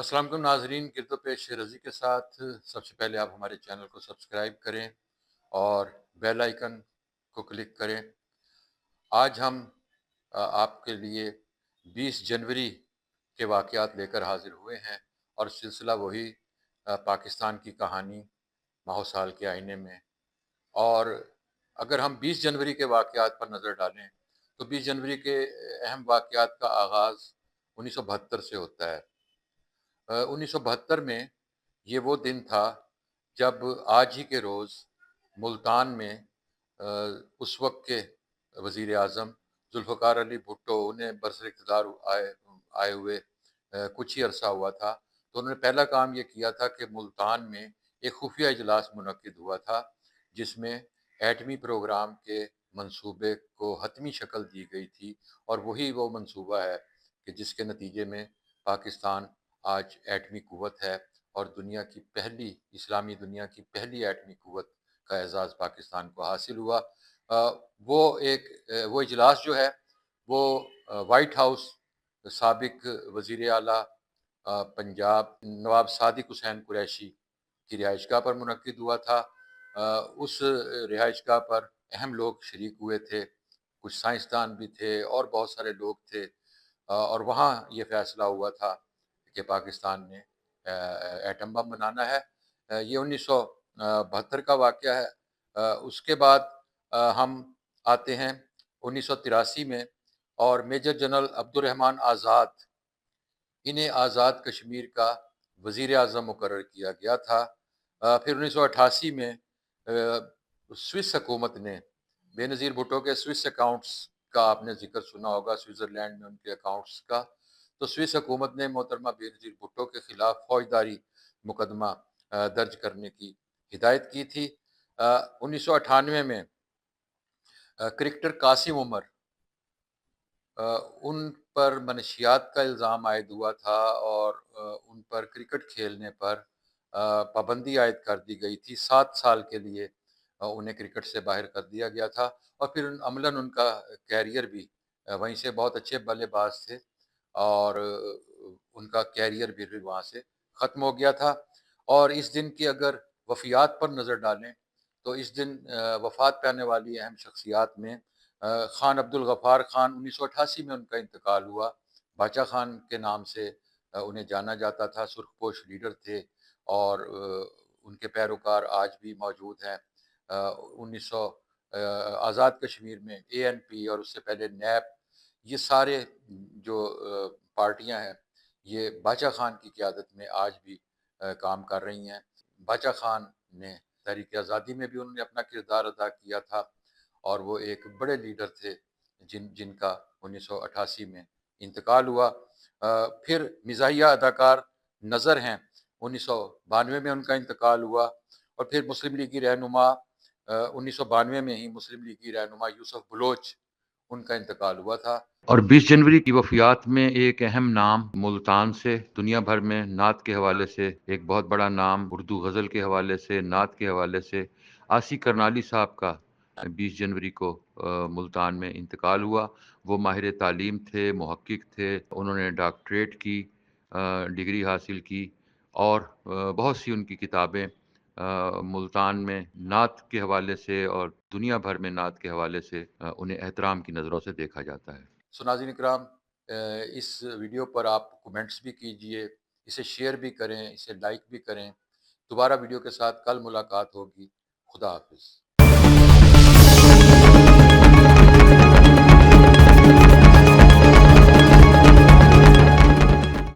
السلام علیکم ناظرین، گرد و پیش رضی کے ساتھ سب سے پہلے آپ ہمارے چینل کو سبسکرائب کریں اور بیل آئیکن کو کلک کریں۔ آج ہم آپ کے لیے 20 جنوری کے واقعات لے کر حاضر ہوئے ہیں، اور سلسلہ وہی پاکستان کی کہانی ماہو سال کے آئینے میں۔ اور اگر ہم 20 جنوری کے واقعات پر نظر ڈالیں تو 20 جنوری کے اہم واقعات کا آغاز 1972 سے ہوتا ہے۔ 1972 میں یہ وہ دن تھا جب آج ہی کے روز ملتان میں اس وقت کے وزیر اعظم ذوالفقار علی بھٹو، انہیں برسر اقتدار آئے ہوئے کچھ ہی عرصہ ہوا تھا، تو انہوں نے پہلا کام یہ کیا تھا کہ ملتان میں ایک خفیہ اجلاس منعقد ہوا تھا، جس میں ایٹمی پروگرام کے منصوبے کو حتمی شکل دی گئی تھی، اور وہی وہ منصوبہ ہے کہ جس کے نتیجے میں پاکستان آج ایٹمی قوت ہے، اور اسلامی دنیا کی پہلی ایٹمی قوت کا اعزاز پاکستان کو حاصل ہوا۔ وہ اجلاس جو ہے وہ وائٹ ہاؤس سابق وزیر اعلیٰ پنجاب نواب صادق حسین قریشی کی رہائش گاہ پر منعقد ہوا تھا۔ اس رہائش گاہ پر اہم لوگ شریک ہوئے تھے، کچھ سائنسدان بھی تھے اور بہت سارے لوگ تھے، اور وہاں یہ فیصلہ ہوا تھا کہ پاکستان نے ایٹم بم بنانا ہے۔ یہ 1972 کا واقعہ ہے۔ اس کے بعد ہم آتے ہیں 1983 میں، اور میجر جنرل عبدالرحمان آزاد، انہیں آزاد کشمیر کا وزیر اعظم مقرر کیا گیا تھا۔ پھر 1988 میں سوئس حکومت نے بے نظیر بھٹو کے سوئس اکاؤنٹس کا آپ نے ذکر سنا ہوگا، سوئٹزرلینڈ میں ان کے اکاؤنٹس کا، تو سوئس حکومت نے محترمہ بے نظیر بھٹو کے خلاف فوجداری مقدمہ درج کرنے کی ہدایت کی تھی۔ 1998 میں کرکٹر قاسم عمر، ان پر منشیات کا الزام عائد ہوا تھا، اور ان پر کرکٹ کھیلنے پر پابندی عائد کر دی گئی تھی۔ 7 سال کے لیے انہیں کرکٹ سے باہر کر دیا گیا تھا، اور پھر عملاً ان کا کیریئر بھی، وہیں سے بہت اچھے بلے باز تھے، اور ان کا کیریئر بھی وہاں سے ختم ہو گیا تھا۔ اور اس دن کی اگر وفیات پر نظر ڈالیں تو اس دن وفات پانے والی اہم شخصیات میں خان عبدالغفار خان، 1988 میں ان کا انتقال ہوا۔ باچا خان کے نام سے انہیں جانا جاتا تھا، سرخ پوش لیڈر تھے، اور ان کے پیروکار آج بھی موجود ہیں۔ 1900 آزاد کشمیر میں اے این پی اور اس سے پہلے نیب، یہ سارے جو پارٹیاں ہیں یہ باچا خان کی قیادت میں آج بھی کام کر رہی ہیں۔ باچا خان نے تحریک آزادی میں بھی انہوں نے اپنا کردار ادا کیا تھا، اور وہ ایک بڑے لیڈر تھے جن کا 1988 میں انتقال ہوا۔ پھر مزاحیہ اداکار نظر ہیں، 1992 میں ان کا انتقال ہوا، اور پھر مسلم لیگی رہنما 1992 میں ہی مسلم لیگی رہنما یوسف بلوچ، ان کا انتقال ہوا تھا۔ اور 20 جنوری کی وفیات میں ایک اہم نام ملتان سے، دنیا بھر میں نعت کے حوالے سے ایک بہت بڑا نام، اردو غزل کے حوالے سے، نعت کے حوالے سے آسی کرنالی صاحب کا 20 جنوری کو ملتان میں انتقال ہوا۔ وہ ماہر تعلیم تھے، محقق تھے، انہوں نے ڈاکٹریٹ کی ڈگری حاصل کی، اور بہت سی ان کی کتابیں ملتان میں نعت کے حوالے سے اور دنیا بھر میں نعت کے حوالے سے انہیں احترام کی نظروں سے دیکھا جاتا ہے۔ ناظرین اکرام، اس ویڈیو پر آپ کومنٹس بھی کیجئے، اسے شیئر بھی کریں، اسے لائک بھی کریں۔ دوبارہ ویڈیو کے ساتھ کل ملاقات ہوگی۔ خدا حافظ۔